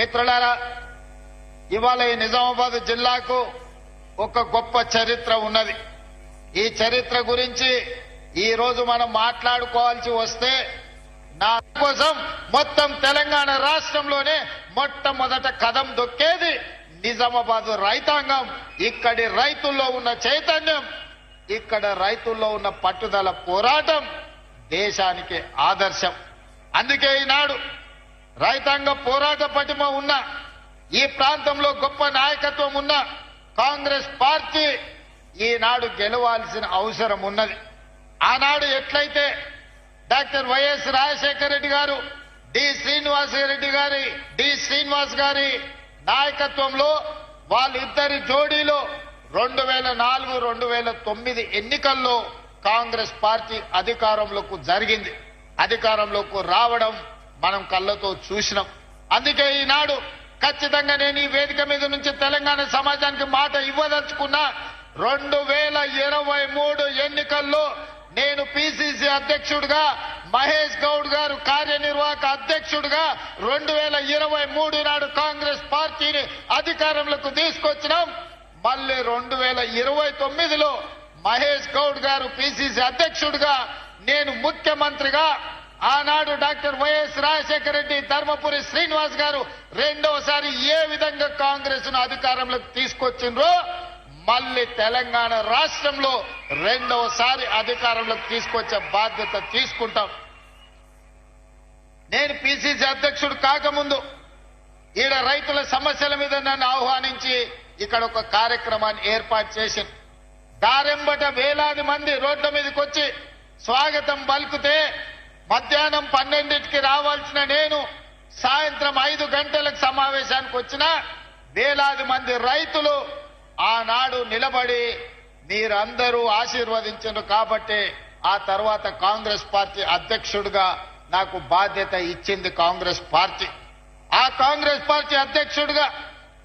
మిత్రులారా, ఇవాళ ఈ నిజామాబాద్ జిల్లాకు ఒక గొప్ప చరిత్ర ఉన్నది. ఈ చరిత్ర గురించి ఈ రోజు మనం మాట్లాడుకోవాల్సి వస్తే నా కోసం మొత్తం తెలంగాణ రాష్ట్రంలోనే మొట్టమొదట కదం దొక్కేది నిజామాబాద్ రైతాంగం. ఇక్కడి రైతుల్లో ఉన్న చైతన్యం, ఇక్కడ రైతుల్లో ఉన్న పట్టుదల పోరాటం దేశానికి ఆదర్శం. అందుకే ఈనాడు రైతాంగ పోరాట పటిమ ఉన్న ఈ ప్రాంతంలో గొప్ప నాయకత్వం ఉన్న కాంగ్రెస్ పార్టీ ఈనాడు గెలవాల్సిన అవసరం ఉన్నది. ఆనాడు ఎట్లయితే డాక్టర్ వైఎస్ రాజశేఖర రెడ్డి గారు డి శ్రీనివాస్ గారి నాయకత్వంలో వాళ్ళిద్దరి జోడీలో 2004, 2009 ఎన్నికల్లో కాంగ్రెస్ పార్టీ అధికారంలోకి రావడం మనం కళ్ళతో చూసినాం. అందుకే ఈనాడు ఖచ్చితంగా నేను ఈ వేదిక మీద నుంచి తెలంగాణ సమాజానికి మాట ఇవ్వదలుచుకున్నా. 2023 ఎన్నికల్లో నేను పిసిసి అధ్యక్షుడిగా, మహేష్ గౌడ్ గారు కార్యనిర్వాహక అధ్యక్షుడిగా 2023 నాడు కాంగ్రెస్ పార్టీని అధికారంలోకి తీసుకొచ్చినాం. మళ్ళీ 2029లో మహేష్ గౌడ్ గారు పిసిసి అధ్యక్షుడిగా, నేను ముఖ్యమంత్రిగా, ఆనాడు డాక్టర్ వైఎస్ రాజశేఖర రెడ్డి, ధర్మపురి శ్రీనివాస్ గారు రెండోసారి ఏ విధంగా కాంగ్రెస్ ను అధికారంలోకి తీసుకొచ్చిండ్రో మళ్ళీ తెలంగాణ రాష్ట్రంలో రెండోసారి అధికారంలోకి తీసుకొచ్చే బాధ్యత తీసుకుంటాం. నేను పిసిసి అధ్యక్షుడు కాకముందు ఈడ రైతుల సమస్యల మీద నన్ను ఆహ్వానించి ఇక్కడ ఒక కార్యక్రమాన్ని ఏర్పాటు చేసింది. దారెంబట వేలాది మంది రోడ్ల మీదకి వచ్చి స్వాగతం పలుకుతే మధ్యాహ్నం 12కి రావాల్సిన నేను సాయంత్రం 5 గంటలకు సమావేశానికి వచ్చిన వేలాది మంది రైతులు ఆనాడు నిలబడి మీరందరూ ఆశీర్వదించారు కాబట్టి ఆ తర్వాత కాంగ్రెస్ పార్టీ అధ్యక్షుడిగా నాకు బాధ్యత ఇచ్చింది కాంగ్రెస్ పార్టీ. ఆ కాంగ్రెస్ పార్టీ అధ్యక్షుడిగా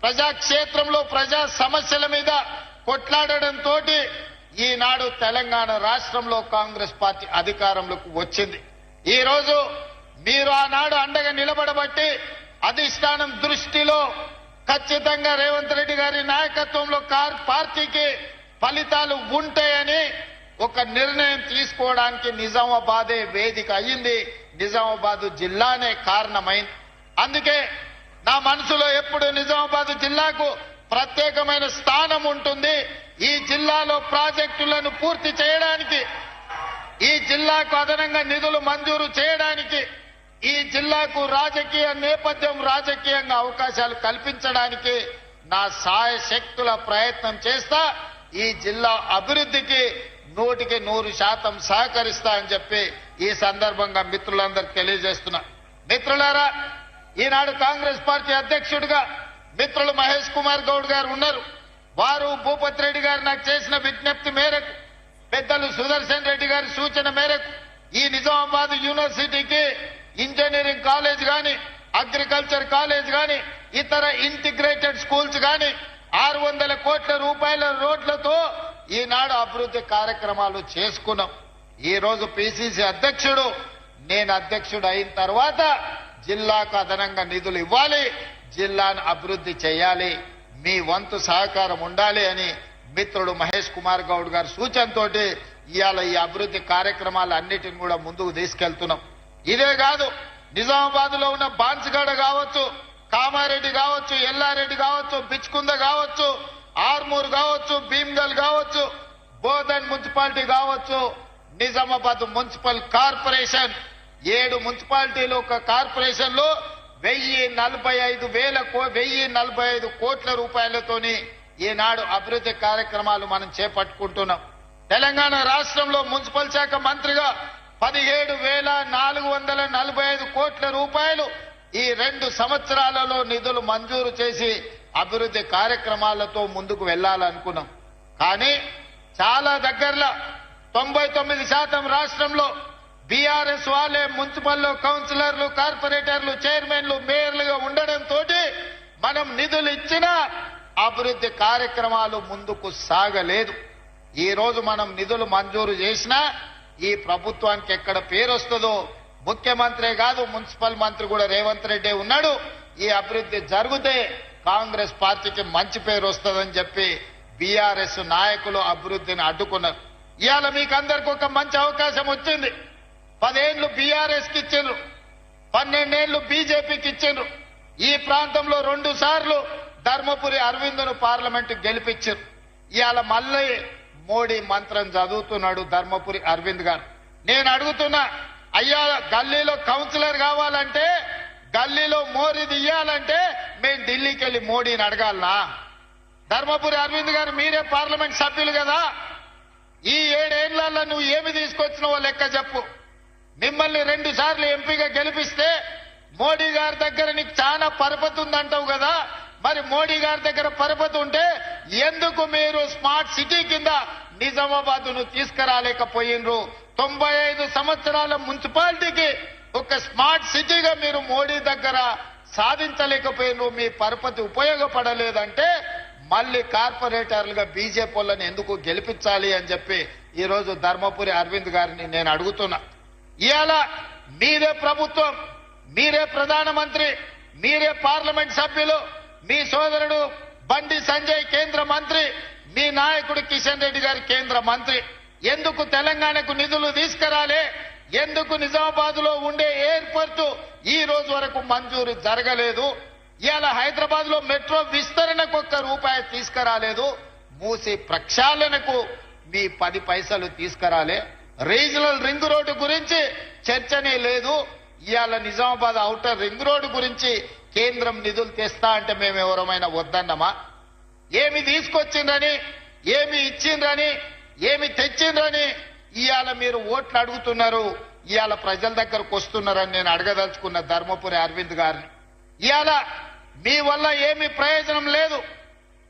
ప్రజాక్షేత్రంలో ప్రజా సమస్యల మీద కొట్లాడడంతో ఈనాడు తెలంగాణ రాష్ట్రంలో కాంగ్రెస్ పార్టీ అధికారంలోకి వచ్చింది. ఈ రోజు మీరు ఆనాడు అండగా నిలబడబట్టి అధిష్టానం దృష్టిలో ఖచ్చితంగా రేవంత్ రెడ్డి గారి నాయకత్వంలో పార్టీకి ఫలితాలు ఉంటాయని ఒక నిర్ణయం తీసుకోవడానికి నిజామాబాదే వేదిక అయ్యింది. నిజామాబాద్ జిల్లానే కారణమైంది. అందుకే నా మనసులో ఎప్పుడు నిజామాబాద్ జిల్లాకు ప్రత్యేకమైన స్థానం ఉంటుంది. ఈ జిల్లాలో ప్రాజెక్టులను పూర్తి చేయడానికి, ఈ జిల్లాకు అదనంగా నిధులు మంజూరు చేయడానికి, ఈ జిల్లాకు రాజకీయ నేపథ్యం, రాజకీయంగా అవకాశాలు కల్పించడానికి నా శాయశక్తుల ప్రయత్నం చేస్తా. ఈ జిల్లా అభివృద్ధికి 100% సహకరిస్తా అని చెప్పి ఈ సందర్భంగా మిత్రులందరికీ తెలియజేస్తున్నా. మిత్రులారా, ఈనాడు కాంగ్రెస్ పార్టీ అధ్యక్షుడిగా మిత్రులు మహేష్ కుమార్ గౌడ్ గారు ఉన్నారు. వారు భూపతి రెడ్డి గారు నాకు చేసిన విజ్ఞప్తి మేరకు, పెద్దలు సుదర్శన్ రెడ్డి గారి సూచన మేరకు ఈ నిజామాబాద్ యూనివర్సిటీకి ఇంజనీరింగ్ కాలేజ్ గాని, అగ్రికల్చర్ కాలేజ్ గాని, ఇతర ఇంటిగ్రేటెడ్ స్కూల్స్ గాని 600 కోట్ల రూపాయల రోడ్లతో ఈనాడు అభివృద్ధి కార్యక్రమాలు చేసుకున్నాం. ఈ రోజు పిసిసి అధ్యక్షుడు, నేను అధ్యక్షుడు అయిన తర్వాత జిల్లాకు అదనంగా నిధులు ఇవ్వాలి, జిల్లాను అభివృద్ధి చేయాలి, మీ వంతు సహకారం ఉండాలి అని మిత్రుడు మహేష్ కుమార్ గౌడ్ గారి సూచనతోటి ఇవాళ ఈ అభివృద్ధి కార్యక్రమాలన్నిటిని కూడా ముందుకు తీసుకెళ్తున్నాం. ఇదే కాదు, నిజామాబాద్ లో ఉన్న బాన్స్గడ కావచ్చు, కామారెడ్డి కావచ్చు, ఎల్లారెడ్డి కావచ్చు, బిచ్కుంద కావచ్చు, ఆర్మూర్ కావచ్చు, భీమ్గల్ కావచ్చు, బోధన్ మున్సిపాలిటీ కావచ్చు, నిజామాబాద్ మున్సిపల్ కార్పొరేషన్ 7 మున్సిపాలిటీలు ఒక కార్పొరేషన్ లో 1,045 కోట్ల రూపాయలతోని ఈనాడు అభివృద్ధి కార్యక్రమాలు మనం చేపట్టుకుంటున్నాం. తెలంగాణ రాష్ట్రంలో మున్సిపల్ శాఖ మంత్రిగా 17,445 కోట్ల రూపాయలు ఈ 2 సంవత్సరాలలో నిధులు మంజూరు చేసి అభివృద్ధి కార్యక్రమాలతో ముందుకు వెళ్లాలనుకున్నాం. కానీ చాలా దగ్గరలో 99% రాష్ట్రంలో బీఆర్ఎస్ వాళ్ళే మున్సిపల్లో కౌన్సిలర్లు, కార్పొరేటర్లు, చైర్మన్లు, మేయర్లుగా ఉండడంతో మనం నిధులు ఇచ్చినా అభివృద్ధి కార్యక్రమాలు ముందుకు సాగలేదు. ఈ రోజు మనం నిధులు మంజూరు చేసినా ఈ ప్రభుత్వానికి ఎక్కడ పేరు వస్తుందో, ముఖ్యమంత్రే కాదు మున్సిపల్ మంత్రి కూడా రేవంత్ రెడ్డి ఉన్నాడు. ఈ అభివృద్ధి జరిగితే కాంగ్రెస్ పార్టీకి మంచి పేరు వస్తుందని చెప్పి బీఆర్ఎస్ నాయకులు అభివృద్ధిని అడ్డుకున్నారు. ఇవాళ మీకు అందరికి ఒక మంచి అవకాశం వచ్చింది. 10 ఏళ్లు బీఆర్ఎస్ కి ఇచ్చిండ్రు, 12 ఏళ్లు బీజేపీకి ఇచ్చిండ్రు. ఈ ప్రాంతంలో 2 సార్లు ధర్మపురి అరవింద్ను పార్లమెంట్ గెలిపించారు. ఇవాళ మళ్ళీ మోడీ మంత్రం చదువుతున్నాడు ధర్మపురి అరవింద్ గారు. నేను అడుగుతున్నా, అయ్యా గల్లీలో కౌన్సిలర్ కావాలంటే, గల్లీలో మోరీది ఇయ్యాలంటే మేము ఢిల్లీకి వెళ్లి మోడీని అడగాలనా? ధర్మపురి అరవింద్ గారు మీరే పార్లమెంట్ సభ్యులు కదా, ఈ 7 ఏళ్లలో నువ్వు ఏమి తీసుకొచ్చినావో లెక్క చెప్పు. మిమ్మల్ని 2 సార్లు ఎంపీగా గెలిపిస్తే మోడీ గారి దగ్గర నీకు చాలా పరపతి ఉందంటావు కదా, మరి మోడీ గారి దగ్గర పరపతి ఉంటే ఎందుకు మీరు స్మార్ట్ సిటీ కింద నిజామాబాద్ ను తీసుకురాలేకపోయినరు? 95 సంవత్సరాల మున్సిపాలిటీకి ఒక స్మార్ట్ సిటీగా మీరు మోడీ దగ్గర సాధించలేకపోయినరు. మీ పరపతి ఉపయోగపడలేదంటే మళ్ళీ కార్పొరేటర్లుగా బీజేపీ వాళ్ళని ఎందుకు గెలిపించాలి అని చెప్పి ఈ రోజు ధర్మపురి అరవింద్ గారిని నేను అడుగుతున్నా. ఇవాళ మీరే ప్రభుత్వం, మీరే ప్రధానమంత్రి, మీరే పార్లమెంట్ సభ్యులు, మీ సోదరుడు బండి సంజయ్ కేంద్ర మంత్రి, మీ నాయకుడు కిషన్ రెడ్డి గారి కేంద్ర మంత్రి. ఎందుకు తెలంగాణకు నిధులు తీసుకురాలే? ఎందుకు నిజామాబాద్ లో ఉండే ఎయిర్పోర్టు ఈ రోజు వరకు మంజూరు జరగలేదు? ఇవాళ హైదరాబాద్ లో మెట్రో విస్తరణకు ₹1 తీసుకురాలేదు. మూసి ప్రక్షాళనకు మీ 10 పైసలు తీసుకురాలే. రీజనల్ రింగ్ రోడ్డు గురించి చర్చనే లేదు. ఇవాళ నిజామాబాద్ ఔటర్ రింగ్ రోడ్డు గురించి కేంద్రం నిధులు తెస్తా అంటే మేము ఎవరమైనా వద్దన్నమా? ఏమి తీసుకొచ్చిండ్రని, ఏమి ఇచ్చిండ్రని, ఏమి తెచ్చిండ్రని ఇవాళ మీరు ఓట్లు అడుగుతున్నారు, ఇవాళ ప్రజల దగ్గరకు వస్తున్నారని నేను అడగదలుచుకున్న ధర్మపురి అరవింద్ గారిని. ఇవాళ మీ వల్ల ఏమి ప్రయోజనం లేదు.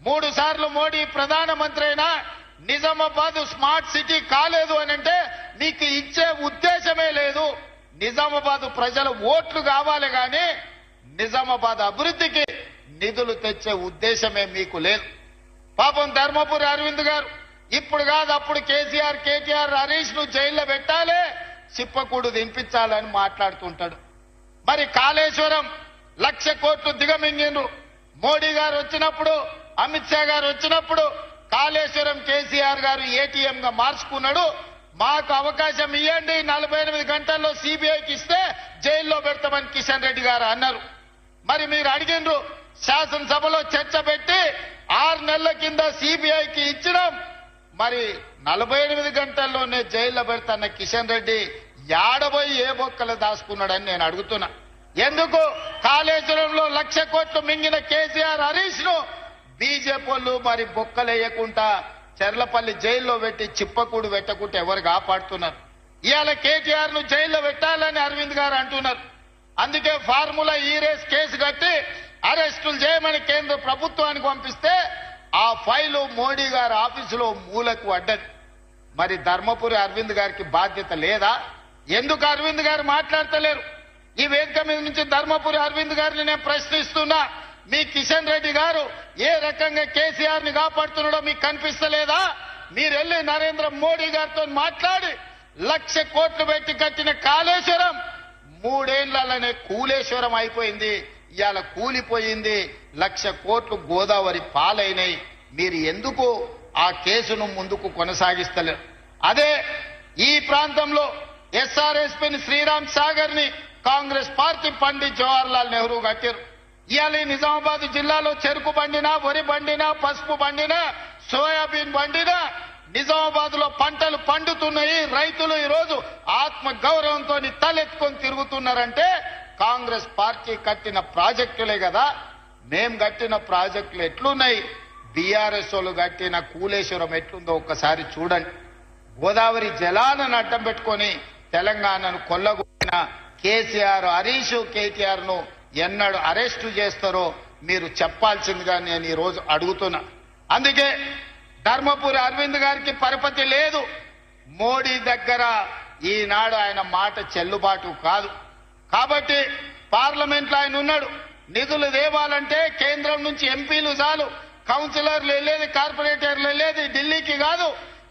3 సార్లు మోడీ ప్రధానమంత్రి అయినా నిజామాబాద్ స్మార్ట్ సిటీ కాలేదు అని అంటే నీకు ఇచ్చే ఉద్దేశమే లేదు. నిజామాబాద్ ప్రజల ఓట్లు కావాలి కానీ నిజామాబాద్ అభివృద్ధికి నిధులు తెచ్చే ఉద్దేశమే మీకు లేదు. పాపం ధర్మపురి అరవింద్ గారు ఇప్పుడు కాదు అప్పుడు కేసీఆర్, కేటీఆర్, హరీష్ ను జైల్లో పెట్టాలి, చిప్పకూడు దింపించాలని మాట్లాడుతుంటాడు. మరి కాళేశ్వరం 1,00,000 కోట్లు దిగమింగిండ్రు. మోడీ గారు వచ్చినప్పుడు, అమిత్ షా గారు వచ్చినప్పుడు కాళేశ్వరం కేసీఆర్ గారు ఏటీఎం గా మార్చుకున్నాడు. మాకు అవకాశం ఇవ్వండి, 48 గంటల్లో సిబిఐకి ఇస్తే జైల్లో పెడతామని కిషన్ రెడ్డి గారు అన్నారు. మరి మీరు అడిగినరు, శాసనసభలో చర్చ పెట్టి 6 నెలల కింద సిబిఐకి ఇచ్చడం, మరి 48 గంటల్లోనే జైల్లో పెడతాన్న కిషన్ రెడ్డి యాడబోయి ఏ బొక్కలు దాచుకున్నాడని నేను అడుగుతున్నా. ఎందుకు కాళేశ్వరంలో 1,00,000 కోట్లు మింగిన కేసీఆర్, హరీష్ ను బీజేపీ వాళ్ళు మరి బొక్కలేయకుండా చెర్లపల్లి జైల్లో పెట్టి చిప్పకూడు పెట్టకుంటే ఎవరు కాపాడుతున్నారు? ఇవాళ కేటీఆర్ ను జైల్లో పెట్టాలని అరవింద్ గారు అంటున్నారు. అందుకే ఫార్ములా ఈ రేస్ కేసు కట్టి అరెస్టులు చేయమని కేంద్ర ప్రభుత్వానికి పంపిస్తే ఆ ఫైలు మోడీ గారి ఆఫీసులో మూలకు అడ్డది. మరి ధర్మపురి అరవింద్ గారికి బాధ్యత లేదా? ఎందుకు అరవింద్ గారు మాట్లాడతలేరు? ఈ వేదిక మీద నుంచి ధర్మపురి అరవింద్ గారిని నేను ప్రశ్నిస్తున్నా. మీ కిషన్ రెడ్డి గారు ఏ రకంగా కేసీఆర్ ని కాపాడుతున్నాడో మీకు కనిపిస్తలేదా? మీరు వెళ్ళి నరేంద్ర మోడీ గారితో మాట్లాడి 1,00,000 కోట్లు పెట్టి కట్టిన కాళేశ్వరం 3 ఏళ్లలోనే కూలేశ్వరం అయిపోయింది. ఇవాళ కూలిపోయింది. 1,00,000 కోట్లు గోదావరి పాలైనాయి. మీరు ఎందుకు ఆ కేసును ముందుకు కొనసాగిస్తలేరు? అదే ఈ ప్రాంతంలో ఎస్ఆర్ఎస్పీని శ్రీరామ్ సాగర్ ని కాంగ్రెస్ పార్టీ పండిత్ జవహర్లాల్ నెహ్రూ కట్టారు. ఇవాళ నిజామాబాద్ జిల్లాలో చెరుకు బండినా, వరి బండినా, పసుపు బండినా, సోయాబీన్ బండినా నిజామాబాద్ లో పంటలు పండుతున్నాయి. రైతులు ఈ రోజు ఆత్మ గౌరవంతో తలెత్తుకొని తిరుగుతున్నారంటే కాంగ్రెస్ పార్టీ కట్టిన ప్రాజెక్టులే కదా. మేం కట్టిన ప్రాజెక్టులు ఎట్లున్నాయి, బీఆర్ఎస్ వాళ్ళు కట్టిన కూలేశ్వరం ఎట్లుందో ఒక్కసారి చూడండి. గోదావరి జలాలను అడ్డం పెట్టుకొని తెలంగాణను కొల్లగొట్టిన కేసీఆర్, హరీష్, కేటీఆర్ ను ఎన్నడు అరెస్టు చేస్తారో మీరు చెప్పాల్సిందిగా నేను ఈ రోజు అడుగుతున్నా. అందుకే ధర్మపురి అరవింద్ గారికి పరపతి లేదు. మోడీ దగ్గర ఈనాడు ఆయన మాట చెల్లుబాటు కాదు. కాబట్టి పార్లమెంట్ లో ఆయన ఉన్నాడు. నిధులు దేవాలంటే కేంద్రం నుంచి ఎంపీలు చాలు, కౌన్సిలర్లు వెళ్ళేది, కార్పొరేటర్లు వెళ్ళేది ఢిల్లీకి కాదు,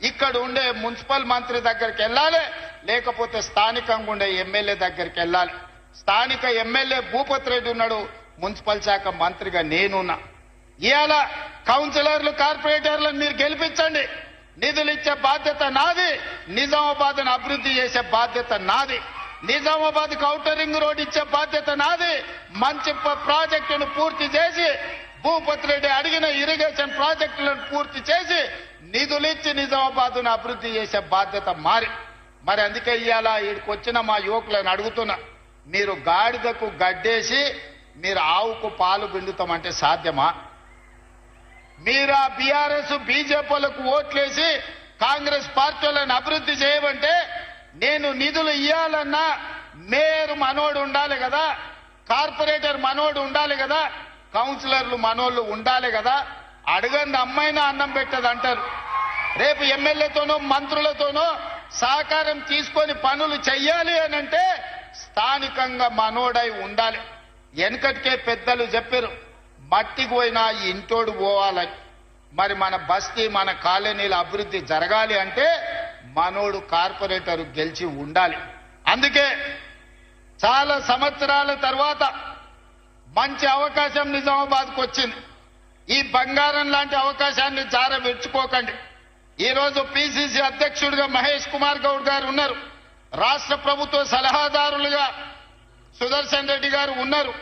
ఇక్కడ ఉండే మున్సిపల్ మంత్రి దగ్గరికి వెళ్ళాలి, లేకపోతే స్థానికంగా ఉండే ఎమ్మెల్యే దగ్గరికి వెళ్ళాలి. స్థానిక ఎమ్మెల్యే భూపత్ రెడ్డి ఉన్నాడు, మున్సిపల్ శాఖ మంత్రిగా నేనున్నా. ఇవాళ కౌన్సిలర్లు కార్పొరేటర్లను మీరు గెలిపించండి, నిధులు ఇచ్చే బాధ్యత నాది, నిజామాబాద్ను అభివృద్ధి చేసే బాధ్యత నాది, నిజామాబాద్ ఔటర్ రింగ్ రోడ్ ఇచ్చే బాధ్యత నాది, మంచి ప్రాజెక్టును పూర్తి చేసి భూపతి రెడ్డి అడిగిన ఇరిగేషన్ ప్రాజెక్టులను పూర్తి చేసి నిధులిచ్చి నిజామాబాద్ను అభివృద్ధి చేసే బాధ్యత మరి అందుకే ఇవాళ ఇక్కడికి వచ్చిన మా యువకులను అడుగుతున్నా, మీరు గాడిదకు గడ్డేసి మీరు ఆవుకు పాలు పిండుతామంటే సాధ్యమా? మీరు ఆ బీఆర్ఎస్ బీజేపీలకు ఓట్లేసి కాంగ్రెస్ పార్టీలను అభివృద్ధి చేయమంటే నేను నిధులు ఇవ్వాలన్నా మేయర్ మనోడు ఉండాలి కదా, కార్పొరేటర్ మనోడు ఉండాలి కదా, కౌన్సిలర్లు మనోళ్ళు ఉండాలి కదా. అడగండి, అమ్మాయినా అన్నం పెట్టదు అంటారు. రేపు ఎమ్మెల్యేతోనో మంత్రులతోనో సహకారం తీసుకొని పనులు చెయ్యాలి అనంటే స్థానికంగా మనోడై ఉండాలి. వెనకటికే పెద్దలు చెప్పారు, మట్టికి పోయినా ఇంటోడు పోవాలని. మరి మన బస్తీ మన కాలనీల అభివృద్ధి జరగాలి అంటే మనోడు కార్పొరేటర్ గెలిచి ఉండాలి. అందుకే చాలా సంవత్సరాల తర్వాత మంచి అవకాశం నిజామాబాద్కు వచ్చింది. ఈ బంగారం లాంటి అవకాశాన్ని జారవిడ్చుకోకండి. ఈరోజు పిసిసి అధ్యక్షుడిగా మహేష్ కుమార్ గౌడ్ గారు ఉన్నారు, రాష్ట్ర ప్రభుత్వ సలహాదారులుగా సుదర్శన్ రెడ్డి గారు ఉన్నారు.